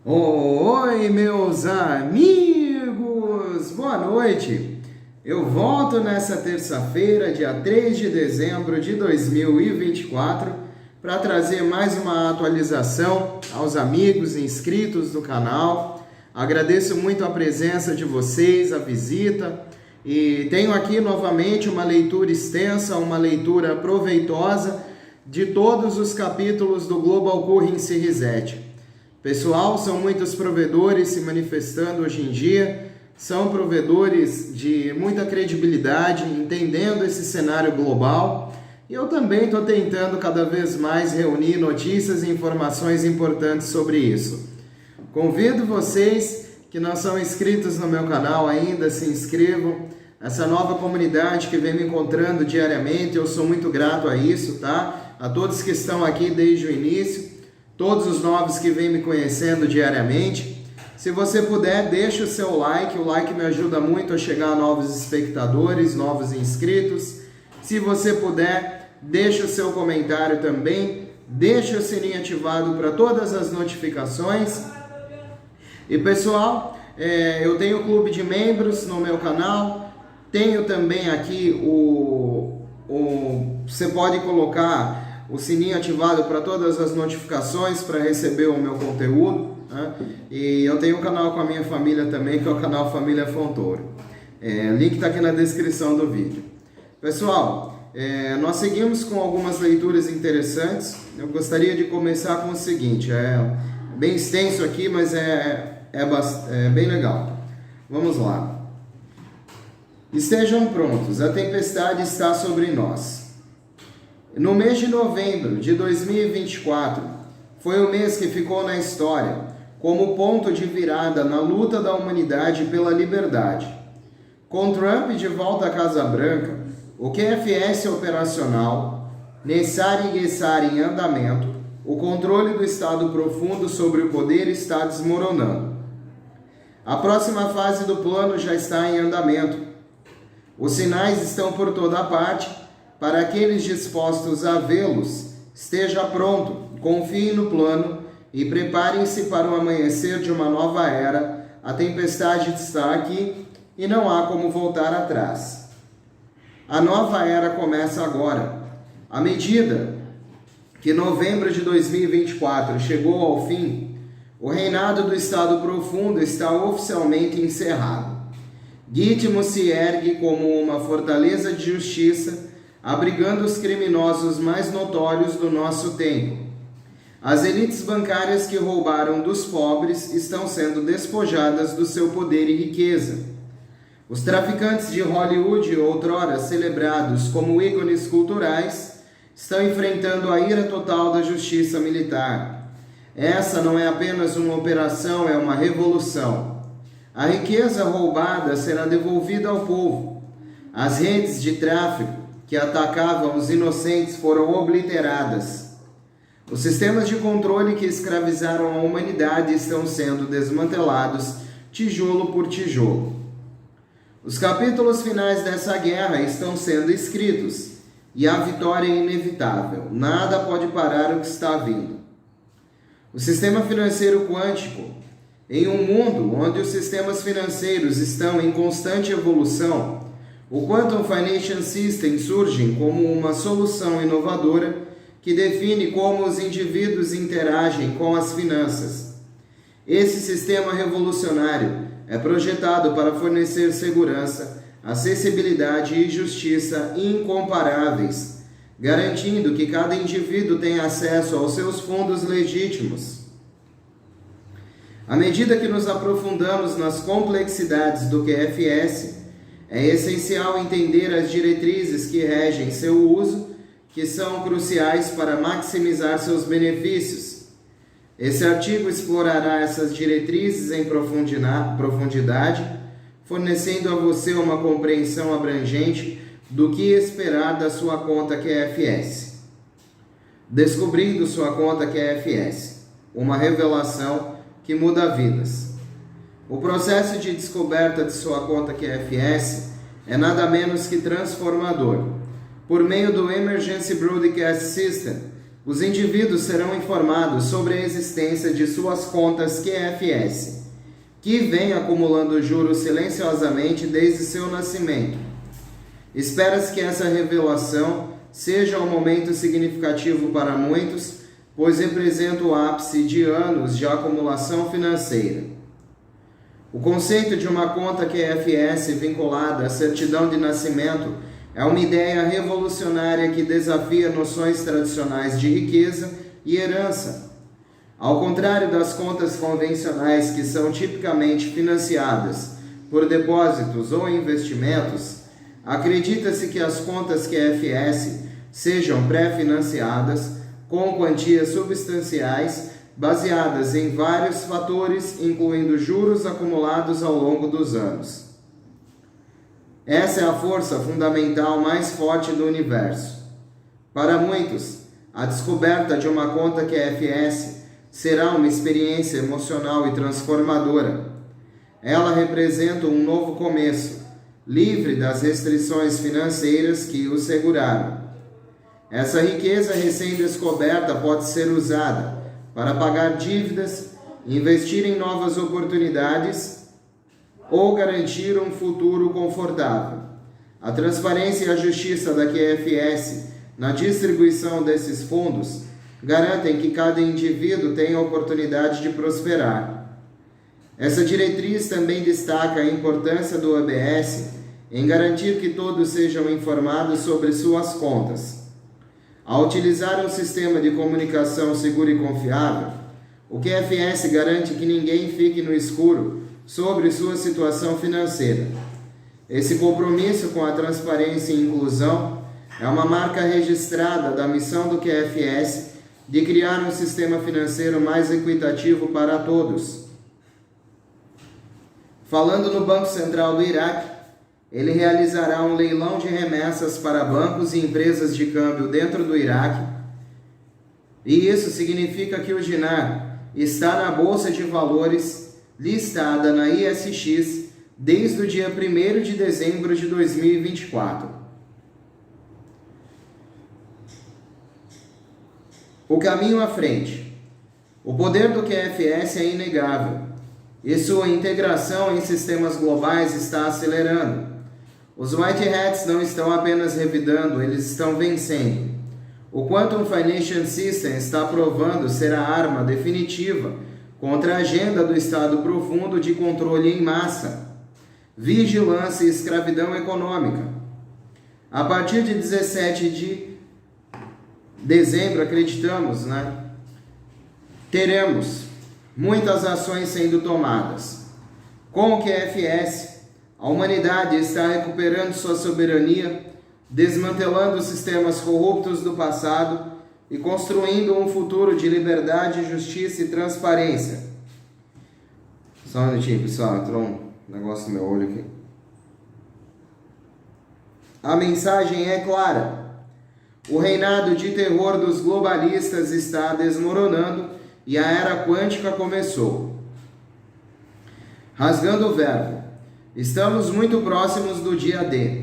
Oi, meus amigos! Boa noite! Eu volto nessa terça-feira, dia 3 de dezembro de 2024, para trazer mais uma atualização aos amigos inscritos do canal. Agradeço muito a presença de vocês, a visita, e tenho aqui novamente uma leitura extensa, uma leitura proveitosa de todos os capítulos do Global Currency Reset. Pessoal, são muitos provedores se manifestando hoje em dia, são provedores de muita credibilidade, entendendo esse cenário global, e eu também estou tentando cada vez mais reunir notícias e informações importantes sobre isso. Convido vocês que não são inscritos no meu canal ainda, se inscrevam. Essa nova comunidade que vem me encontrando diariamente, eu sou muito grato a isso, tá? A todos que estão aqui desde o início, todos os novos que vêm me conhecendo diariamente. Se você puder, deixa o seu like, o like me ajuda muito a chegar a novos espectadores, novos inscritos. Se você puder, deixa o seu comentário também, deixa o sininho ativado para todas as notificações. E pessoal, eu tenho o clube de membros no meu canal, tenho também aqui você pode colocar o sininho ativado para todas as notificações para receber o meu conteúdo, né? E eu tenho um canal com a minha família também, que é o canal Família Fontoura. O link está aqui na descrição do vídeo. Pessoal, nós seguimos com algumas leituras interessantes. Eu gostaria de começar com o seguinte, bem extenso aqui, mas é bem legal. Vamos lá. Estejam prontos, a tempestade está sobre nós. No mês de novembro de 2024, foi o mês que ficou na história como ponto de virada na luta da humanidade pela liberdade. Com Trump de volta à Casa Branca, o QFS operacional, Nessari e Gessari em andamento, o controle do Estado profundo sobre o poder está desmoronando. A próxima fase do plano já está em andamento. Os sinais estão por toda parte. Para aqueles dispostos a vê-los, esteja pronto, confie no plano e preparem-se para o amanhecer de uma nova era. A tempestade está aqui e não há como voltar atrás. A nova era começa agora. À medida que novembro de 2024 chegou ao fim, o reinado do Estado Profundo está oficialmente encerrado. Gitmo se ergue como uma fortaleza de justiça, abrigando os criminosos mais notórios do nosso tempo. As elites bancárias que roubaram dos pobres estão sendo despojadas do seu poder e riqueza. Os traficantes de Hollywood, outrora celebrados como ícones culturais, estão enfrentando a ira total da justiça militar. Essa não é apenas uma operação, é uma revolução. A riqueza roubada será devolvida ao povo. As redes de tráfico que atacavam os inocentes foram obliteradas. Os sistemas de controle que escravizaram a humanidade estão sendo desmantelados, tijolo por tijolo. Os capítulos finais dessa guerra estão sendo escritos, e a vitória é inevitável. Nada pode parar o que está vindo. O sistema financeiro quântico, em um mundo onde os sistemas financeiros estão em constante evolução, o Quantum Financial System surge como uma solução inovadora que define como os indivíduos interagem com as finanças. Esse sistema revolucionário é projetado para fornecer segurança, acessibilidade e justiça incomparáveis, garantindo que cada indivíduo tenha acesso aos seus fundos legítimos. À medida que nos aprofundamos nas complexidades do QFS, é essencial entender as diretrizes que regem seu uso, que são cruciais para maximizar seus benefícios. Esse artigo explorará essas diretrizes em profundidade, fornecendo a você uma compreensão abrangente do que esperar da sua conta QFS. Descobrindo sua conta QFS, uma revelação que muda vidas. O processo de descoberta de sua conta QFS é nada menos que transformador. Por meio do Emergency Broadcast System, os indivíduos serão informados sobre a existência de suas contas QFS, que vêm acumulando juros silenciosamente desde seu nascimento. Espera-se que essa revelação seja um momento significativo para muitos, pois representa o ápice de anos de acumulação financeira. O conceito de uma conta QFS vinculada à certidão de nascimento é uma ideia revolucionária que desafia noções tradicionais de riqueza e herança. Ao contrário das contas convencionais que são tipicamente financiadas por depósitos ou investimentos, acredita-se que as contas QFS sejam pré-financiadas com quantias substanciais baseadas em vários fatores, incluindo juros acumulados ao longo dos anos. Essa é a força fundamental mais forte do universo. Para muitos, a descoberta de uma conta QFS será uma experiência emocional e transformadora. Ela representa um novo começo, livre das restrições financeiras que o seguraram. Essa riqueza recém-descoberta pode ser usada para pagar dívidas, investir em novas oportunidades ou garantir um futuro confortável. A transparência e a justiça da QFS na distribuição desses fundos garantem que cada indivíduo tenha a oportunidade de prosperar. Essa diretriz também destaca a importância do ABS em garantir que todos sejam informados sobre suas contas. Ao utilizar um sistema de comunicação seguro e confiável, o QFS garante que ninguém fique no escuro sobre sua situação financeira. Esse compromisso com a transparência e inclusão é uma marca registrada da missão do QFS de criar um sistema financeiro mais equitativo para todos. Falando no Banco Central do Iraque, ele realizará um leilão de remessas para bancos e empresas de câmbio dentro do Iraque, e isso significa que o dinar está na Bolsa de Valores, listada na ISX, desde o dia 1º de dezembro de 2024. O caminho à frente. O poder do QFS é inegável, e sua integração em sistemas globais está acelerando. Os White Hats não estão apenas revidando, eles estão vencendo. O Quantum Financial System está provando ser a arma definitiva contra a agenda do Estado profundo de controle em massa, vigilância e escravidão econômica. A partir de 17 de dezembro, acreditamos, teremos muitas ações sendo tomadas. Com o QFS, a humanidade está recuperando sua soberania, desmantelando os sistemas corruptos do passado e construindo um futuro de liberdade, justiça e transparência. Só um minutinho, pessoal, entrou um negócio no meu olho aqui. A mensagem é clara. O reinado de terror dos globalistas está desmoronando e a era quântica começou. Rasgando o verbo. Estamos muito próximos do dia D.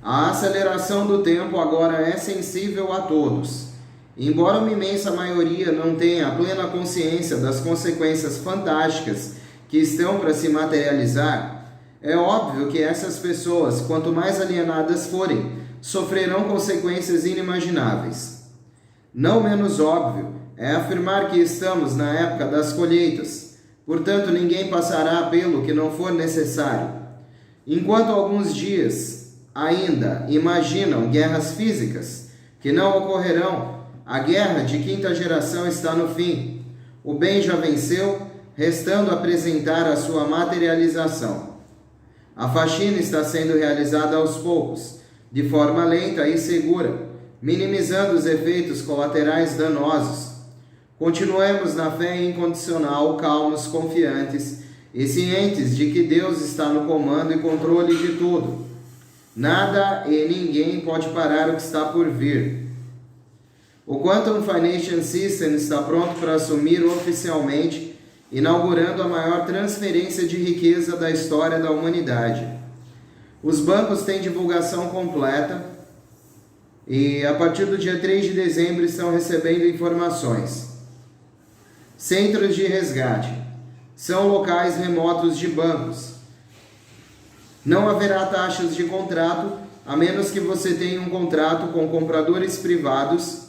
A aceleração do tempo agora é sensível a todos. Embora uma imensa maioria não tenha plena consciência das consequências fantásticas que estão para se materializar, é óbvio que essas pessoas, quanto mais alienadas forem, sofrerão consequências inimagináveis. Não menos óbvio é afirmar que estamos na época das colheitas, portanto ninguém passará pelo que não for necessário. Enquanto alguns dias ainda imaginam guerras físicas que não ocorrerão, a guerra de quinta geração está no fim. O bem já venceu, restando apresentar a sua materialização. A faxina está sendo realizada aos poucos, de forma lenta e segura, minimizando os efeitos colaterais danosos. Continuemos na fé incondicional, calmos, confiantes e cientes de que Deus está no comando e controle de tudo. Nada e ninguém pode parar o que está por vir. O Quantum Financial System está pronto para assumir oficialmente, inaugurando a maior transferência de riqueza da história da humanidade. Os bancos têm divulgação completa e a partir do dia 3 de dezembro estão recebendo informações. Centros de resgate são locais remotos de bancos. Não haverá taxas de contrato, a menos que você tenha um contrato com compradores privados.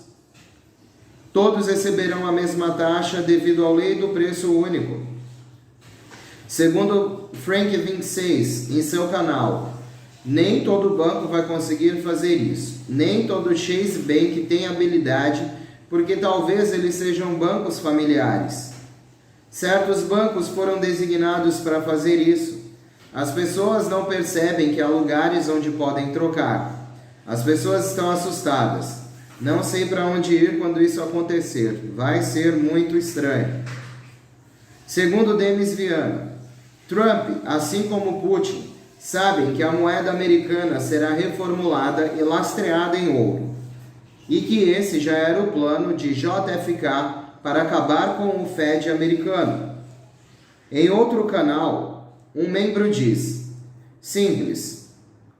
Todos receberão a mesma taxa devido à lei do preço único. Segundo Frank26 em seu canal, nem todo banco vai conseguir fazer isso. Nem todo Chase Bank tem habilidade, porque talvez eles sejam bancos familiares. Certos bancos foram designados para fazer isso. As pessoas não percebem que há lugares onde podem trocar. As pessoas estão assustadas. Não sei para onde ir quando isso acontecer. Vai ser muito estranho. Segundo Demis Viana, Trump, assim como Putin, sabem que a moeda americana será reformulada e lastreada em ouro. E que esse já era o plano de JFK para acabar com o Fed americano. Em outro canal, um membro diz: simples,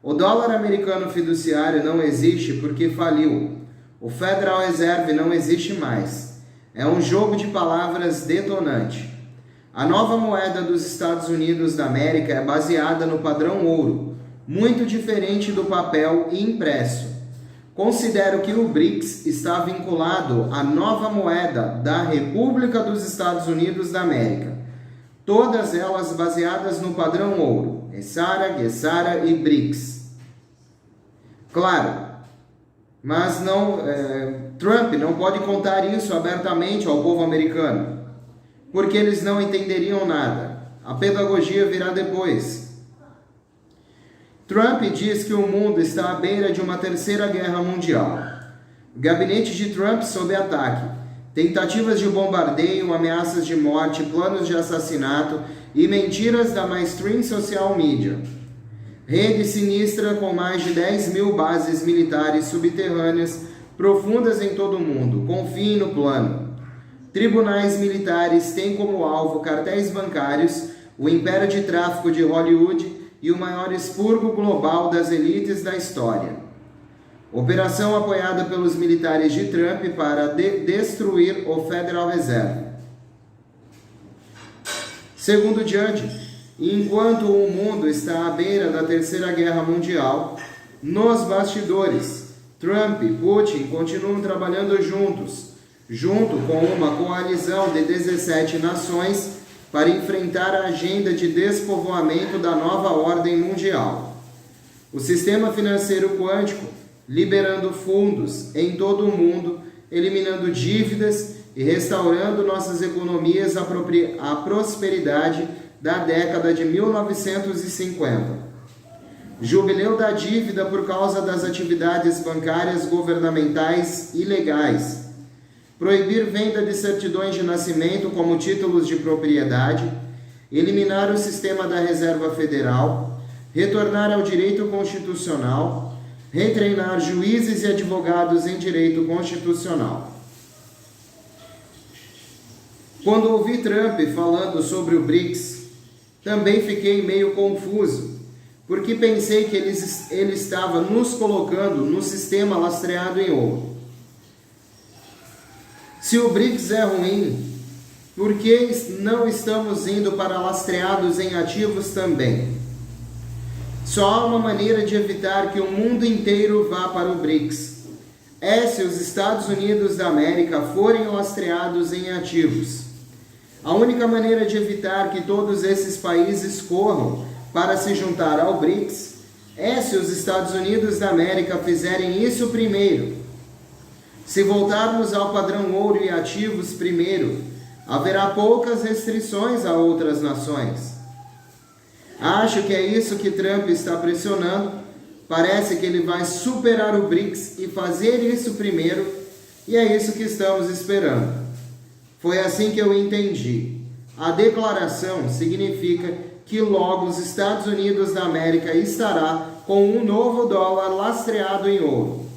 o dólar americano fiduciário não existe porque faliu. O Federal Reserve não existe mais. É um jogo de palavras detonante. A nova moeda dos Estados Unidos da América é baseada no padrão ouro, muito diferente do papel impresso. Considero que o BRICS está vinculado à nova moeda da República dos Estados Unidos da América. Todas elas baseadas no padrão ouro, ESARA, GESARA e BRICS. Claro, mas Trump não pode contar isso abertamente ao povo americano, porque eles não entenderiam nada. A pedagogia virá depois. Trump diz que o mundo está à beira de uma terceira guerra mundial. O gabinete de Trump sob ataque. Tentativas de bombardeio, ameaças de morte, planos de assassinato e mentiras da mainstream social media. Rede sinistra com mais de 10.000 bases militares subterrâneas profundas em todo o mundo. Confie no plano. Tribunais militares têm como alvo cartéis bancários, o império de tráfico de Hollywood e o maior expurgo global das elites da história. Operação apoiada pelos militares de Trump para destruir o Federal Reserve. Segundo Judge, enquanto o mundo está à beira da Terceira Guerra Mundial, nos bastidores, Trump e Putin continuam trabalhando junto com uma coalizão de 17 nações, para enfrentar a agenda de despovoamento da nova ordem mundial. O sistema financeiro quântico, liberando fundos em todo o mundo, eliminando dívidas e restaurando nossas economias à prosperidade da década de 1950. Jubileu da dívida por causa das atividades bancárias governamentais ilegais. Proibir venda de certidões de nascimento como títulos de propriedade, eliminar o sistema da Reserva Federal, retornar ao direito constitucional, retreinar juízes e advogados em direito constitucional. Quando ouvi Trump falando sobre o BRICS, também fiquei meio confuso, porque pensei que ele estava nos colocando no sistema lastreado em ouro. Se o BRICS é ruim, por que não estamos indo para lastreados em ativos também? Só há uma maneira de evitar que o mundo inteiro vá para o BRICS. É se os Estados Unidos da América forem lastreados em ativos. A única maneira de evitar que todos esses países corram para se juntar ao BRICS é se os Estados Unidos da América fizerem isso primeiro. Se voltarmos ao padrão ouro e ativos primeiro, haverá poucas restrições a outras nações. Acho que é isso que Trump está pressionando. Parece que ele vai superar o BRICS e fazer isso primeiro, e é isso que estamos esperando. Foi assim que eu entendi. A declaração significa que logo os Estados Unidos da América estará com um novo dólar lastreado em ouro.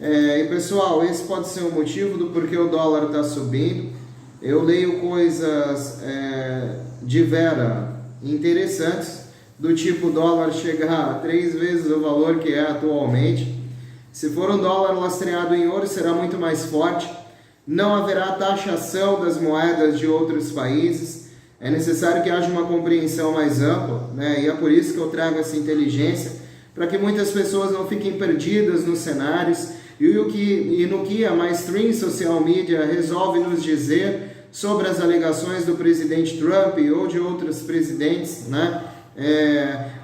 E pessoal, esse pode ser o motivo do porquê o dólar está subindo. Eu leio coisas de vera interessantes, do tipo dólar chegar a 3 vezes o valor que é atualmente. Se for um dólar lastreado em ouro, será muito mais forte. Não haverá taxação das moedas de outros países. É necessário que haja uma compreensão mais ampla, né? E é por isso que eu trago essa inteligência, para que muitas pessoas não fiquem perdidas nos cenários e no que a mainstream social media resolve nos dizer sobre as alegações do presidente Trump ou de outros presidentes, né?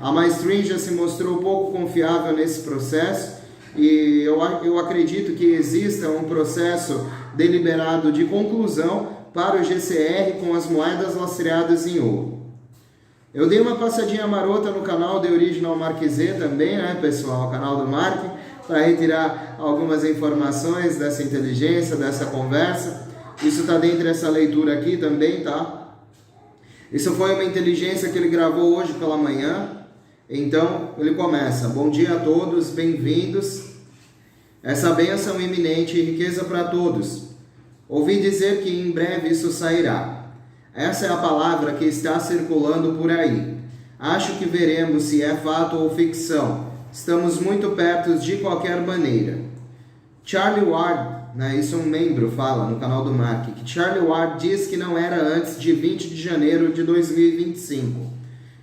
A mainstream já se mostrou pouco confiável nesse processo e eu acredito que exista um processo deliberado de conclusão para o GCR com as moedas lastreadas em ouro. Eu dei uma passadinha marota no canal The Original Marquezê também, né, pessoal? O canal do Mark, para retirar algumas informações dessa inteligência, dessa conversa. Isso está dentro dessa leitura aqui também, tá? Isso foi uma inteligência que ele gravou hoje pela manhã. Então, ele começa. Bom dia a todos, bem-vindos. Essa bênção iminente e riqueza para todos. Ouvi dizer que em breve isso sairá. Essa é a palavra que está circulando por aí. Acho que veremos se é fato ou ficção. Estamos muito perto de qualquer maneira. Charlie Ward, né, isso um membro fala no canal do Mark, que Charlie Ward diz que não era antes de 20 de janeiro de 2025.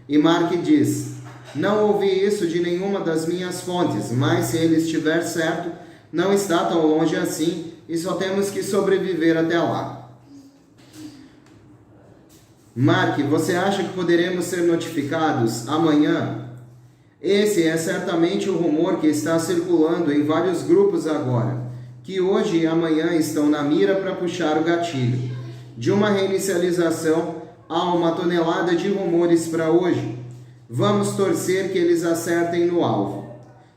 E Mark diz, não ouvi isso de nenhuma das minhas fontes, mas se ele estiver certo, não está tão longe assim e só temos que sobreviver até lá. Mark, você acha que poderemos ser notificados amanhã? Esse é certamente o rumor que está circulando em vários grupos agora, que hoje e amanhã estão na mira para puxar o gatilho. De uma reinicialização, há uma tonelada de rumores para hoje. Vamos torcer que eles acertem no alvo.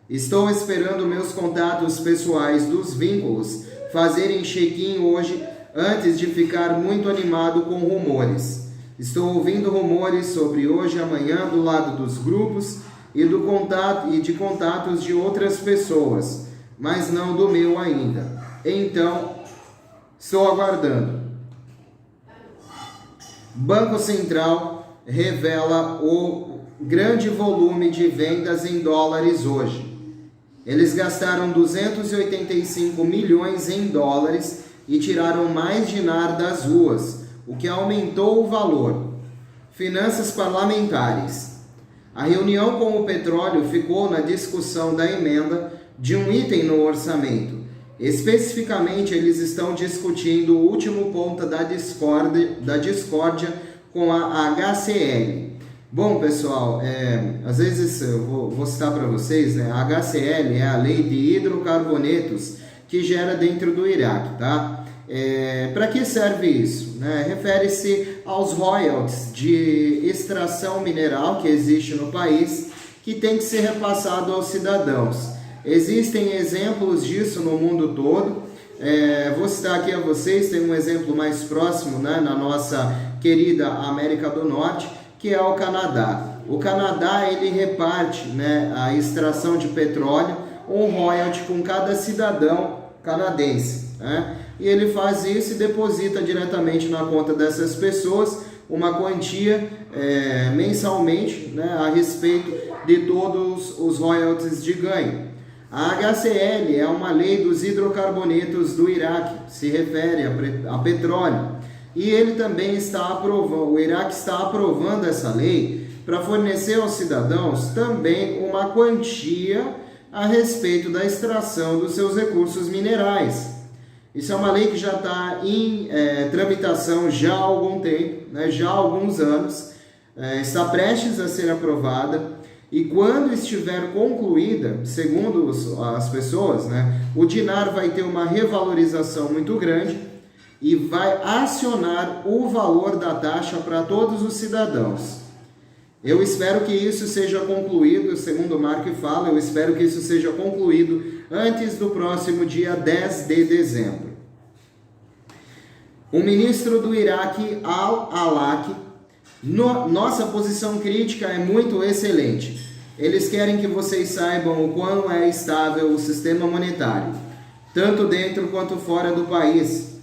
Estou esperando meus contatos pessoais dos vínculos fazerem check-in hoje antes de ficar muito animado com rumores. Estou ouvindo rumores sobre hoje e amanhã do lado dos grupos e de contatos de outras pessoas, mas não do meu ainda. Então, estou aguardando. Banco Central revela o grande volume de vendas em dólares hoje. Eles gastaram 285 milhões em dólares e tiraram mais dinar das ruas, o que aumentou o valor. Finanças parlamentares. A reunião com o petróleo ficou na discussão da emenda de um item no orçamento. Especificamente, eles estão discutindo o último ponto da discórdia com a HCL. Bom, pessoal, às vezes eu vou citar para vocês, né? A HCL é a Lei de Hidrocarbonetos que gera dentro do Iraque, tá? Para que serve isso? Né? Refere-se aos royalties de extração mineral que existe no país, que tem que ser repassado aos cidadãos. Existem exemplos disso no mundo todo. Vou citar aqui a vocês, tem um exemplo mais próximo, né, na nossa querida América do Norte, que é o Canadá. O Canadá, ele reparte, né, a extração de petróleo, um royalty com cada cidadão canadense, né? E ele faz isso e deposita diretamente na conta dessas pessoas uma quantia mensalmente, né, a respeito de todos os royalties de ganho. A HCL é uma lei dos hidrocarbonetos do Iraque, se refere a petróleo. E ele também está aprovando, o Iraque está aprovando essa lei para fornecer aos cidadãos também uma quantia a respeito da extração dos seus recursos minerais. Isso é uma lei que já está em tramitação já há algum tempo, né, já há alguns anos, está prestes a ser aprovada e quando estiver concluída, segundo as pessoas, né, o dinar vai ter uma revalorização muito grande e vai acionar o valor da taxa para todos os cidadãos. Eu espero que isso seja concluído, segundo o Mark fala, eu espero que isso seja concluído antes do próximo dia 10 de dezembro. O ministro do Iraque, Al-Awlaki, nossa posição crítica é muito excelente. Eles querem que vocês saibam o quão é estável o sistema monetário, tanto dentro quanto fora do país.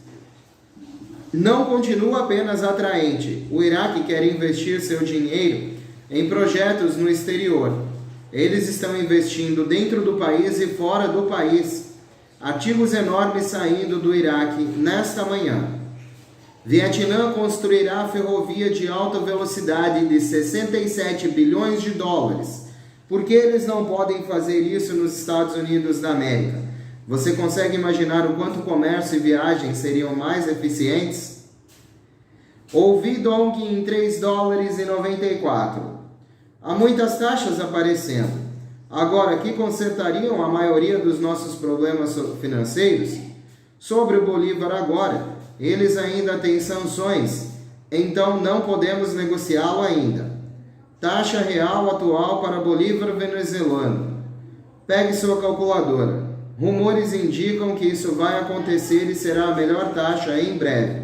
Não continua apenas atraente. O Iraque quer investir seu dinheiro em projetos no exterior. Eles estão investindo dentro do país e fora do país. Artigos enormes saindo do Iraque nesta manhã. Vietnã construirá ferrovia de alta velocidade de 67 bilhões de dólares. Por que eles não podem fazer isso nos Estados Unidos da América? Você consegue imaginar o quanto comércio e viagens seriam mais eficientes? Ouvi Dong em 3 dólares e 94. Há muitas taxas aparecendo. Agora, que consertariam a maioria dos nossos problemas financeiros? Sobre o Bolívar agora, eles ainda têm sanções, então não podemos negociá-lo ainda. Taxa real atual para Bolívar venezuelano. Pegue sua calculadora. Rumores indicam que isso vai acontecer e será a melhor taxa em breve.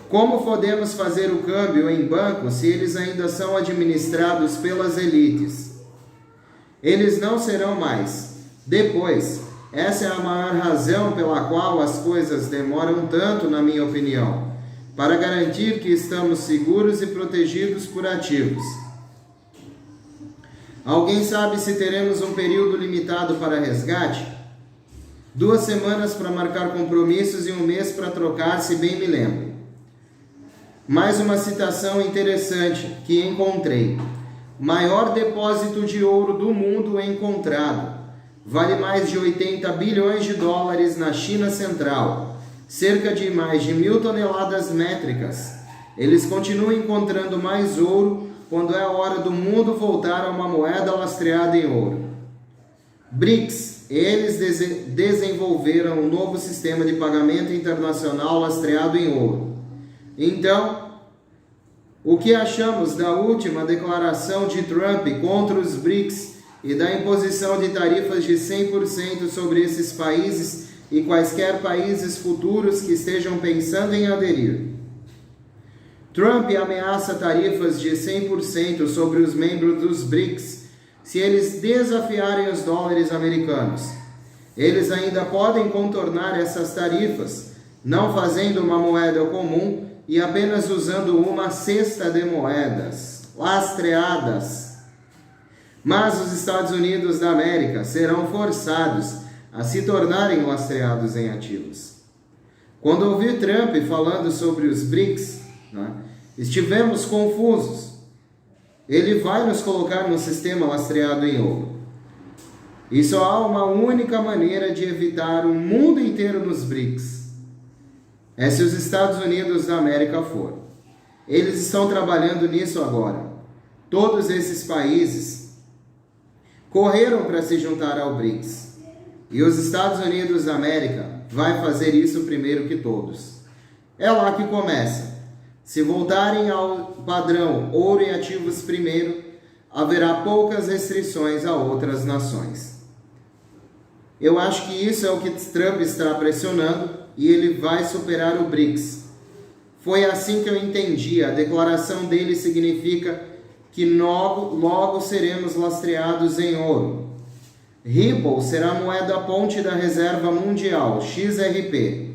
Como podemos fazer o câmbio em banco se eles ainda são administrados pelas elites? Eles não serão mais. Depois, essa é a maior razão pela qual as coisas demoram tanto, na minha opinião, para garantir que estamos seguros e protegidos por ativos. Alguém sabe se teremos um período limitado para resgate? 2 semanas para marcar compromissos e 1 mês para trocar, se bem me lembro. Mais uma citação interessante que encontrei. Maior depósito de ouro do mundo encontrado. Vale mais de 80 bilhões de dólares na China Central. Cerca de mais de 1.000 toneladas métricas. Eles continuam encontrando mais ouro quando é a hora do mundo voltar a uma moeda lastreada em ouro. BRICS. Eles desenvolveram um novo sistema de pagamento internacional lastreado em ouro. Então, o que achamos da última declaração de Trump contra os BRICS e da imposição de tarifas de 100% sobre esses países e quaisquer países futuros que estejam pensando em aderir? Trump ameaça tarifas de 100% sobre os membros dos BRICS se eles desafiarem os dólares americanos. Eles ainda podem contornar essas tarifas, não fazendo uma moeda comum e apenas usando uma cesta de moedas lastreadas. Mas os Estados Unidos da América serão forçados a se tornarem lastreados em ativos. Quando ouvi Trump falando sobre os BRICS, estivemos confusos. Ele vai nos colocar num sistema lastreado em ouro. E só há uma única maneira de evitar o mundo inteiro nos BRICS. É se os Estados Unidos da América for. Eles estão trabalhando nisso agora. Todos esses países correram para se juntar ao BRICS. E os Estados Unidos da América vai fazer isso primeiro que todos. É lá que começa. Se voltarem ao padrão ouro e ativos primeiro, haverá poucas restrições a outras nações. Eu acho que isso é o que Trump está pressionando e ele vai superar o BRICS. Foi assim que eu entendi. A declaração dele significa que logo seremos lastreados em ouro. Ripple será a moeda ponte da reserva mundial, XRP.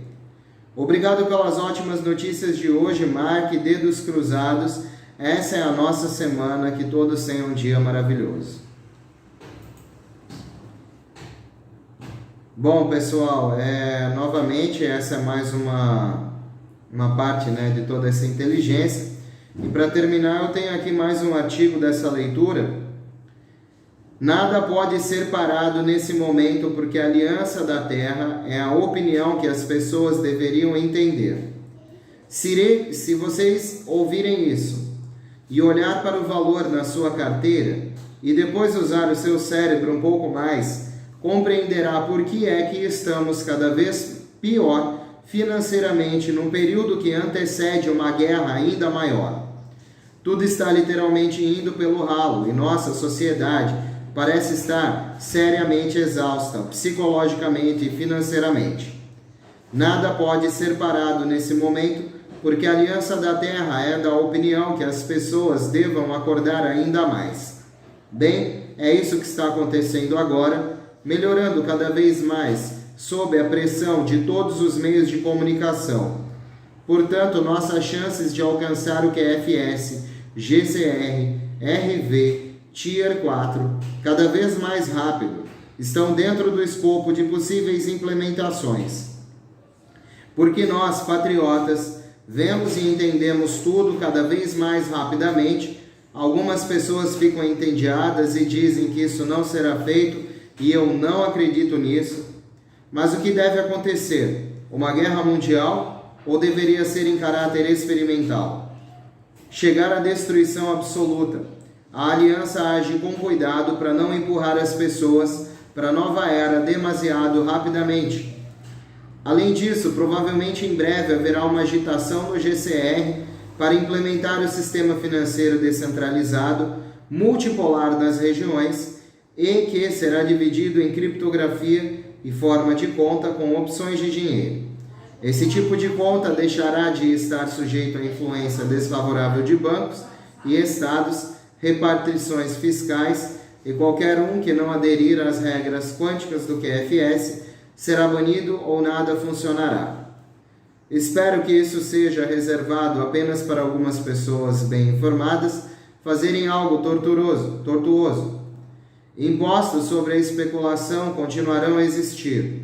Obrigado pelas ótimas notícias de hoje, Mark, dedos cruzados. Essa é a nossa semana, que todos tenham um dia maravilhoso. Bom, pessoal, novamente essa é mais uma parte, de toda essa inteligência. E para terminar, eu tenho aqui mais um artigo dessa leitura. Nada pode ser parado nesse momento porque a aliança da Terra é a opinião que as pessoas deveriam entender. Se vocês ouvirem isso e olhar para o valor na sua carteira e depois usar o seu cérebro um pouco mais, compreenderá por que é que estamos cada vez pior financeiramente num período que antecede uma guerra ainda maior. Tudo está literalmente indo pelo ralo e nossa sociedade parece estar seriamente exausta, psicologicamente e financeiramente. Nada pode ser parado nesse momento, porque a aliança da Terra é da opinião que as pessoas devam acordar ainda mais. Bem, é isso que está acontecendo agora, melhorando cada vez mais sob a pressão de todos os meios de comunicação. Portanto, nossas chances de alcançar o QFS, GCR, RV, Tier 4, cada vez mais rápido, estão dentro do escopo de possíveis implementações. Porque nós, patriotas, vemos e entendemos tudo cada vez mais rapidamente, algumas pessoas ficam entediadas e dizem que isso não será feito, e eu não acredito nisso. Mas o que deve acontecer? Uma guerra mundial ou deveria ser em caráter experimental? Chegar à destruição absoluta. A aliança age com cuidado para não empurrar as pessoas para a nova era demasiado rapidamente. Além disso, provavelmente em breve haverá uma agitação no GCR para implementar o sistema financeiro descentralizado, multipolar nas regiões e que será dividido em criptografia e forma de conta com opções de dinheiro. Esse tipo de conta deixará de estar sujeito à influência desfavorável de bancos e estados, repartições fiscais, e qualquer um que não aderir às regras quânticas do QFS será banido ou nada funcionará. Espero que isso seja reservado apenas para algumas pessoas bem informadas fazerem algo tortuoso. Impostos sobre a especulação continuarão a existir.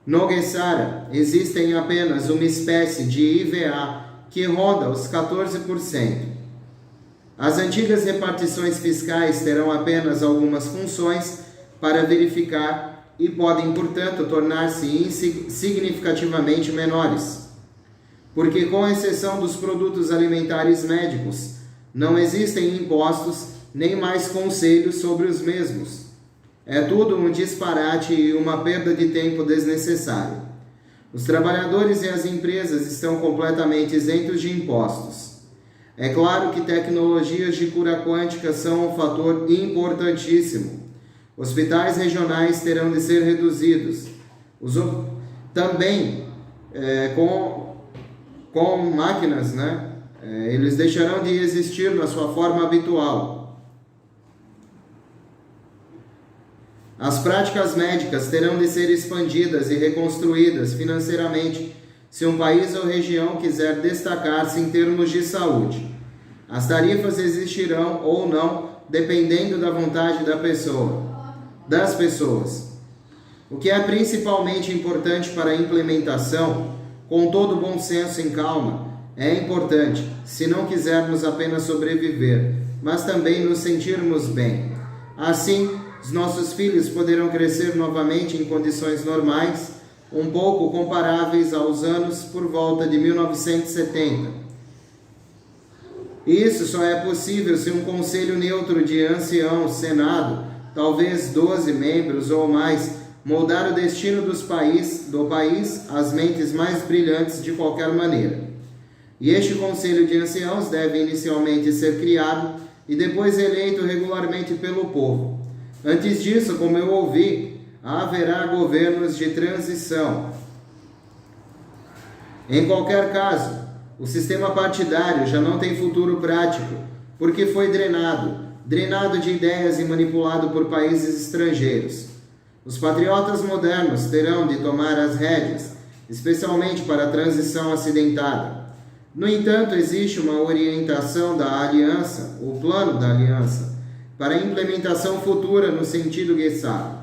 No Gesara, existem apenas uma espécie de IVA que ronda os 14%. As antigas repartições fiscais terão apenas algumas funções para verificar e podem, portanto, tornar-se significativamente menores. Porque, com exceção dos produtos alimentares médicos, não existem impostos nem mais conselhos sobre os mesmos. É tudo um disparate e uma perda de tempo desnecessário. Os trabalhadores e as empresas estão completamente isentos de impostos. É claro que tecnologias de cura quântica são um fator importantíssimo. Hospitais regionais terão de ser reduzidos. Também com máquinas, eles deixarão de existir na sua forma habitual. As práticas médicas terão de ser expandidas e reconstruídas financeiramente se um país ou região quiser destacar-se em termos de saúde. As tarifas existirão ou não, dependendo da vontade das pessoas. O que é principalmente importante para a implementação, com todo bom senso e calma, é importante, se não quisermos apenas sobreviver, mas também nos sentirmos bem. Assim, os nossos filhos poderão crescer novamente em condições normais, um pouco comparáveis aos anos por volta de 1970. Isso só é possível se um conselho neutro de anciãos, Senado, talvez 12 membros ou mais, moldar o destino do país às mentes mais brilhantes de qualquer maneira. E este conselho de anciãos deve inicialmente ser criado e depois eleito regularmente pelo povo. Antes disso, como eu ouvi, haverá governos de transição. Em qualquer caso, o sistema partidário já não tem futuro prático, porque foi drenado de ideias e manipulado por países estrangeiros. Os patriotas modernos terão de tomar as rédeas, especialmente para a transição acidentada. No entanto, existe uma orientação da aliança, o plano da aliança, para a implementação futura no sentido Gesara,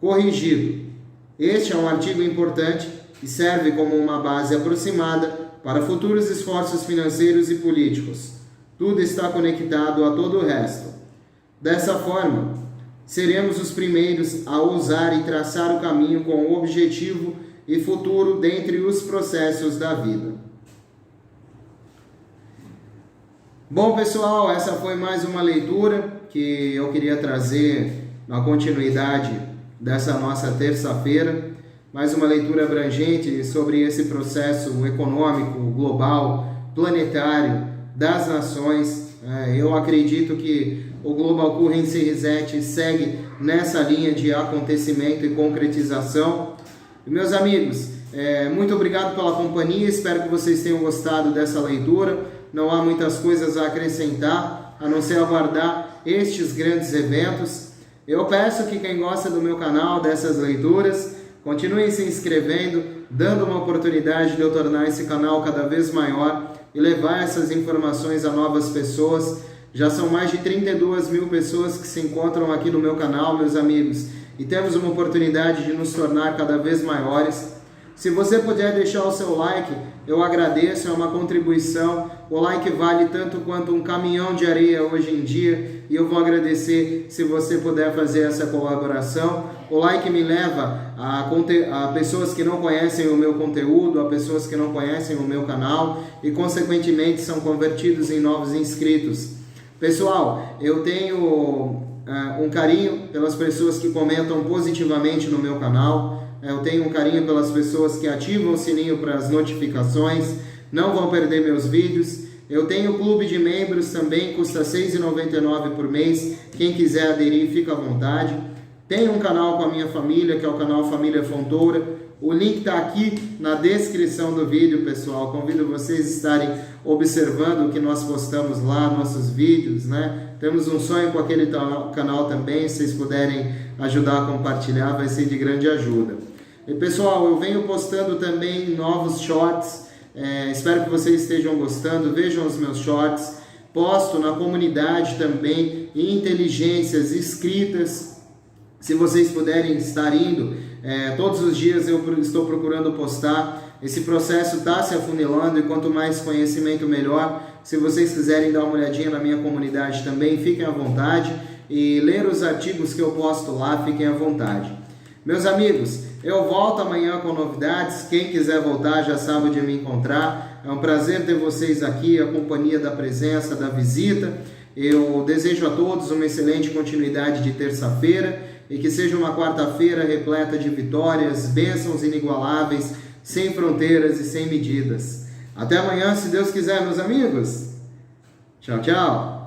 corrigido. Este é um artigo importante e serve como uma base aproximada para futuros esforços financeiros e políticos. Tudo está conectado a todo o resto. Dessa forma, seremos os primeiros a ousar e traçar o caminho com o objetivo e futuro dentre os processos da vida. Bom, pessoal, essa foi mais uma leitura que eu queria trazer na continuidade dessa nossa terça-feira. Mais uma leitura abrangente sobre esse processo econômico, global, planetário, das nações. Eu acredito que o Global Currency Reset segue nessa linha de acontecimento e concretização. E, meus amigos, muito obrigado pela companhia, espero que vocês tenham gostado dessa leitura. Não há muitas coisas a acrescentar, a não ser aguardar estes grandes eventos. Eu peço que quem gosta do meu canal, dessas leituras, continue se inscrevendo, dando uma oportunidade de eu tornar esse canal cada vez maior e levar essas informações a novas pessoas. Já são mais de 32 mil pessoas que se encontram aqui no meu canal, meus amigos, e temos uma oportunidade de nos tornar cada vez maiores. Se você puder deixar o seu like, eu agradeço, é uma contribuição. O like vale tanto quanto um caminhão de areia hoje em dia, e eu vou agradecer se você puder fazer essa colaboração. O like me leva a pessoas que não conhecem o meu conteúdo, a pessoas que não conhecem o meu canal e, consequentemente, são convertidos em novos inscritos. Pessoal, eu tenho um carinho pelas pessoas que comentam positivamente no meu canal. Eu tenho um carinho pelas pessoas que ativam o sininho para as notificações, não vão perder meus vídeos. Eu tenho o clube de membros também, custa R$ 6,99 por mês. Quem quiser aderir, fica à vontade. Tenho um canal com a minha família, que é o canal Família Fontoura. O link está aqui na descrição do vídeo, pessoal. Convido vocês a estarem observando o que nós postamos lá, nossos vídeos, né? Temos um sonho com aquele canal também. Se vocês puderem ajudar a compartilhar, vai ser de grande ajuda. E, pessoal, eu venho postando também novos shorts. Espero que vocês estejam gostando. Vejam os meus shorts. Posto na comunidade também inteligências escritas. Se vocês puderem estar indo, todos os dias eu estou procurando postar. Esse processo está se afunilando e quanto mais conhecimento, melhor. Se vocês quiserem dar uma olhadinha na minha comunidade também, fiquem à vontade. E ler os artigos que eu posto lá, fiquem à vontade. Meus amigos, eu volto amanhã com novidades. Quem quiser voltar já sabe onde me encontrar. É um prazer ter vocês aqui, a companhia da presença, da visita. Eu desejo a todos uma excelente continuidade de terça-feira e que seja uma quarta-feira repleta de vitórias, bênçãos inigualáveis, sem fronteiras e sem medidas. Até amanhã, se Deus quiser, meus amigos. Tchau, tchau.